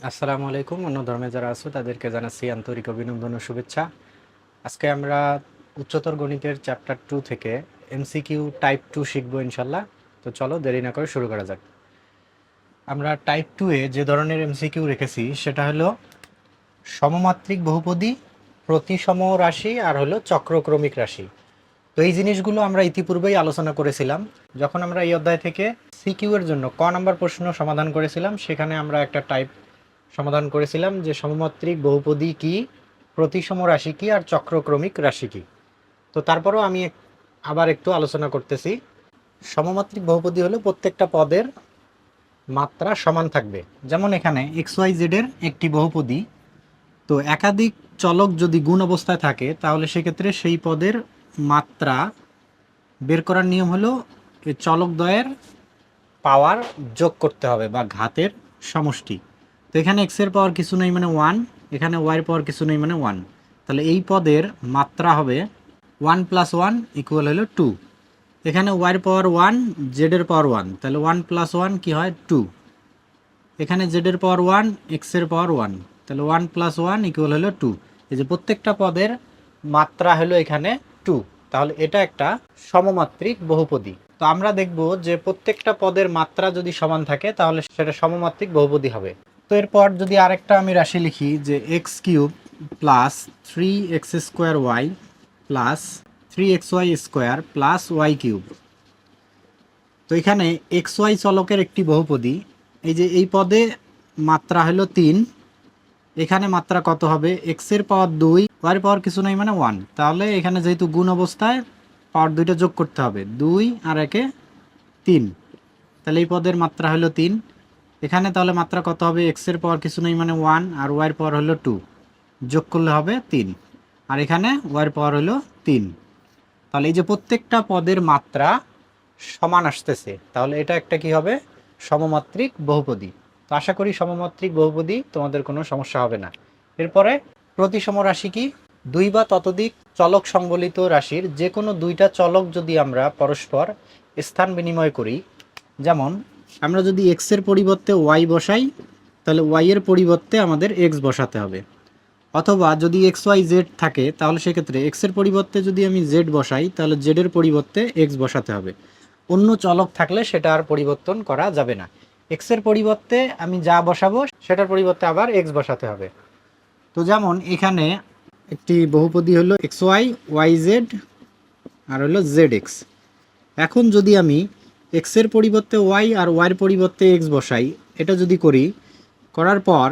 আসসালামু আলাইকুম। অন্য ধর্মে যারা আছো তাদেরকে জানাচ্ছি আন্তরিক অভিনন্দন ও শুভেচ্ছা। আজকে আমরা উচ্চতর গণিতের চ্যাপ্টার 2 থেকে এমসিকিউ টাইপ 2 শিখবো ইনশাল্লাহ। তো চলো দেরি না করে শুরু করা যাক। আমরা টাইপ 2 এ যে ধরনের এমসিকিউ রেখেছি সেটা হলো সমমাত্রিক বহুপদী, প্রতিসম রাশি আর হলো চক্রক্রমিক রাশি। তো এই জিনিসগুলো আমরা ইতিপূর্বেই আলোচনা করেছিলাম যখন আমরা এই অধ্যায় থেকে সিকিউ এর জন্য ক নাম্বার প্রশ্ন সমাধান করেছিলাম। সেখানে আমরা একটা টাইপ সমাধান করেছিলাম যে সমমাত্রিক বহুপদী কি, প্রতিসম রাশি কি আর চক্রক্রমিক রাশি কি। তো তারপরেও আমি আবার একটু আলোচনা করতেছি। সমমাত্রিক বহুপদী হলো প্রত্যেকটা পদের মাত্রা সমান থাকবে। যেমন এখানে এক্স ওয়াই জেড এর একটি বহুপদী, তো একাধিক চলক যদি গুণ অবস্থায় থাকে তাহলে সেক্ষেত্রে সেই পদের মাত্রা বের করার নিয়ম হলো এই চলকদ্বয়ের পাওয়ার যোগ করতে হবে বা ঘাতের সমষ্টি। তো এখানে এক্স এর পাওয়ার কিছু নেই মানে 1, এখানে ওয়াই এর পাওয়ার কিছু নেই মানে 1। তাহলে এই পদের মাত্রা হবে 1 + 1 = হলো 2। এখানে ওয়াই এর পাওয়ার 1, জেড এর পাওয়ার 1, তাহলে 1 + 1 কি হয় 2। এখানে জেড এর পাওয়ার 1, এক্স এর পাওয়ার 1, তাহলে 1 + 1 = হলো 2। এই যে প্রত্যেকটা পদের মাত্রা হলো এখানে 2। তাহলে এটা একটা সমমাত্রিক বহুপদী। তো আমরা দেখব যে প্রত্যেকটা পদের মাত্রা যদি সমান থাকে তাহলে সেটা সমমাত্রিক বহুপদী হবে। তো এরপর যদি আরেকটা আমি রাশি লিখি যে x³ + 3x² y + 3xy² + y³। তো এখানে এক্স ওয়াই চলকের একটি বহুপদী। এই যে এই পদে মাত্রা হলো 3, এখানে মাত্রা কত হবে এক্স এর পাওয়ার 2, ওয়াই এর পাওয়ার কিছু নেই মানে 1। তাহলে এখানে যেহেতু গুণ অবস্থায় পাওয়ার 2টা যোগ করতে হবে, 2 আর 1 3। তাহলে এই পদের মাত্রা হলো 3। এখানে তাহলে মাত্রা কত হবে এক্স এর পাওয়ার কিছু নেই মানে 1 আর ওয়াই এর পাওয়ার হলো 2, যোগ করলে হবে 3। আর এখানে ওয়াই এর পাওয়ার হলো 3। তাহলে এই যে প্রত্যেকটা পদের মাত্রা সমান আসতেছে, তাহলে এটা একটা কি হবে সমমাত্রিক বহুপদী। তো আশা করি সমমাত্রিক বহুপদী তোমাদের কোনো সমস্যা হবে না। এরপরে প্রতিসম রাশি কি, দুই বা ততোধিক চলক সংবলিত রাশির যে কোনো দুইটা চলক যদি আমরা পরস্পর স্থান বিনিময় করি, যেমন আমরা যদি এক্স এর পরিবর্তে ওয়াই বসাই তাহলে ওয়াই এর পরিবর্তে আমাদের এক্স বসাতে হবে। অথবা যদি এক্স ওয়াই জেড থাকে তাহলে সেক্ষেত্রে এক্স এর পরিবর্তে যদি আমি জেড বসাই তাহলে জেড এর পরিবর্তে এক্স বসাতে হবে। অন্য চলক থাকলে সেটা আর পরিবর্তন করা যাবে না। এক্স এর পরিবর্তে আমি যা বসাবো সেটার পরিবর্তে আবার এক্স বসাতে হবে। তো যেমন এখানে একটি বহুপদী হলো এক্স ওয়াই ওয়াই জেড আর হলো জেড এক্স। এখন যদি আমি এক্স এর পরিবর্তে ওয়াই আর ওয়াইয়ের পরিবর্তে এক্স বসাই, এটা যদি করার পর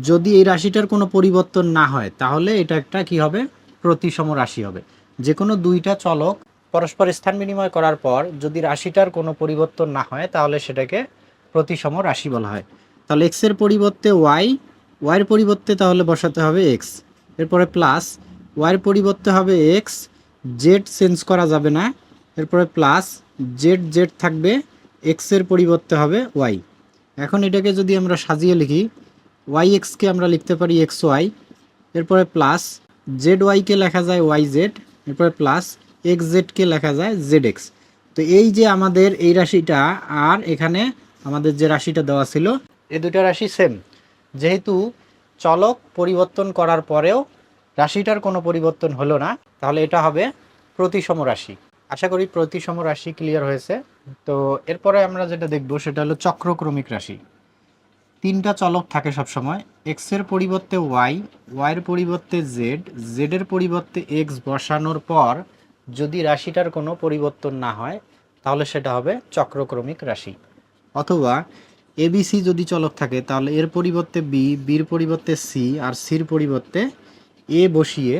যদি এই রাশিটার কোনো পরিবর্তন না হয় তাহলে এটা একটা কি হবে প্রতিসম রাশি হবে। যে কোনো দুইটা চলক পরস্পর স্থান বিনিময় করার পর যদি রাশিটার কোনো পরিবর্তন না হয় তাহলে সেটাকে প্রতিসম রাশি বলা হয়। তাহলে এক্স এর পরিবর্তে ওয়াই, ওয়াইয়ের পরিবর্তে তাহলে বসাতে হবে এক্স, এরপরে প্লাস ওয়াইয়ের পরিবর্তে হবে এক্স, জেড চেঞ্জ করা যাবে না, এরপরে প্লাস জেড জেড থাকবে, এক্স এর পরিবর্তে হবে ওয়াই। এখন এটাকে যদি আমরা সাজিয়ে লিখি, ওয়াই এক্সকে আমরা লিখতে পারি এক্স ওয়াই, এরপরে প্লাস জেড ওয়াইকে লেখা যায় ওয়াই জেড, এরপরে প্লাস এক্স জেডকে লেখা যায় জেড এক্স। তো এই যে আমাদের এই রাশিটা আর এখানে আমাদের যে রাশিটা দেওয়া ছিল এই দুটো রাশি সেম। যেহেতু চলক পরিবর্তন করার পরেও রাশিটার কোনো পরিবর্তন হলো না, তাহলে এটা হবে প্রতিসম রাশি। আশা করি প্রতিসম রাশি ক্লিয়ার হয়েছে। তো এরপরে আমরা যেটা দেখব সেটা হলো চক্রক্রমিক রাশি। তিনটা চলক থাকে সবসময়, এক্স এর পরিবর্তে ওয়াই, ওয়াইয়ের পরিবর্তে জেড, জেডের পরিবর্তে এক্স বসানোর পর যদি রাশিটার কোনো পরিবর্তন না হয় তাহলে সেটা হবে চক্রক্রমিক রাশি। অথবা এবিসি যদি চলক থাকে তাহলে এর পরিবর্তে বি, বির পরিবর্তে সি আর সির পরিবর্তে এ বসিয়ে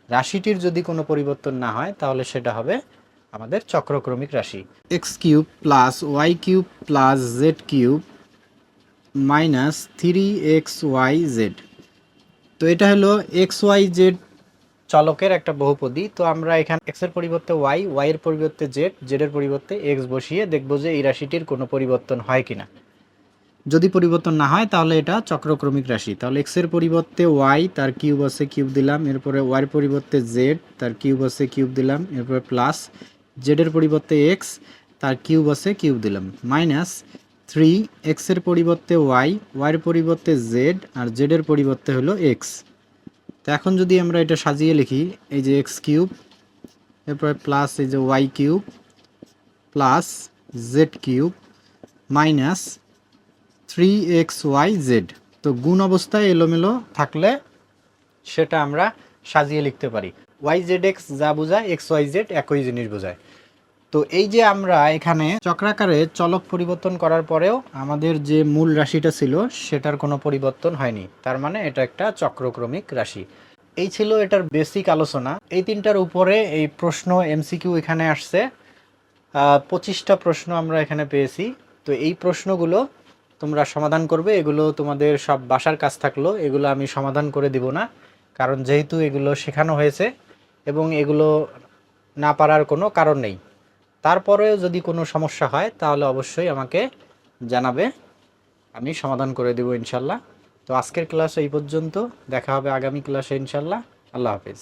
রাশিটির যদি কোনো পরিবর্তন না হয় তাহলে সেটা হবে আমাদের চক্রক্রমিক রাশি। x³ + y³ + z³ - 3xyz। তো এটা হলো এক্স ওয়াই জেড চলকের একটা বহুপদী। তো আমরা এখানে এক্স এর পরিবর্তে ওয়াই, ওয়াই এর পরিবর্তে জেড, জেড এর পরিবর্তে এক্স বসিয়ে দেখব যে এই রাশিটির কোনো পরিবর্তন হয় কিনা। যদি পরিবর্তন না হয় তাহলে এটা চক্রক্রমিক রাশি। তাহলে এক্স এর পরিবর্তে ওয়াই, তার কিউব আছে কিউব দিলাম, এরপরে ওয়াই এর পরিবর্তে জেড, তার কিউব আছে কিউব দিলাম, এরপরে প্লাস জেড এর পরিবর্তে এক্স, তার কিউব আছে কিউব দিলাম, 3 এক্স এর পরিবর্তে ওয়াই, ওয়াইয়ের পরিবর্তে জেড, আর জেডের পরিবর্তে হলো এক্স। তো এখন যদি আমরা এটা সাজিয়ে লিখি, এই যে এক্স কিউব, এরপরে প্লাস এই যে y cube plus z cube minus 3xyz। তো গুণ অবস্থায় এলোমেলো থাকলে সেটা আমরা সাজিয়ে লিখতে পারি। yzx যা বোঝায় xyz একই জিনিস বোঝায়। তো এই যে আমরা এখানে চক্রাকারে চলক পরিবর্তন করার পরেও আমাদের যে মূল রাশিটা ছিল সেটার কোনো পরিবর্তন হয়নি, তার মানে এটা একটা চক্রক্রমিক রাশি। এই ছিল এটার বেসিক আলোচনা। এই তিনটার উপরে এই প্রশ্ন এমসিকিউ এখানে আসছে, 25টা প্রশ্ন আমরা এখানে পেয়েছি। তো এই প্রশ্নগুলো তোমরা সমাধান করবে, এগুলো তোমাদের সব বাসার কাজ থাকলো, এগুলো আমি সমাধান করে দিব না, কারণ যেহেতু এগুলো শেখানো হয়েছে এবং এগুলো না পারার কোনো কারণ নেই। তারপরেও যদি কোনো সমস্যা হয় তাহলে অবশ্যই আমাকে জানাবে, আমি সমাধান করে দেব ইনশাল্লাহ। তো আজকের ক্লাস এই পর্যন্ত, দেখা হবে আগামী ক্লাসে ইনশাল্লাহ। আল্লাহ হাফিজ।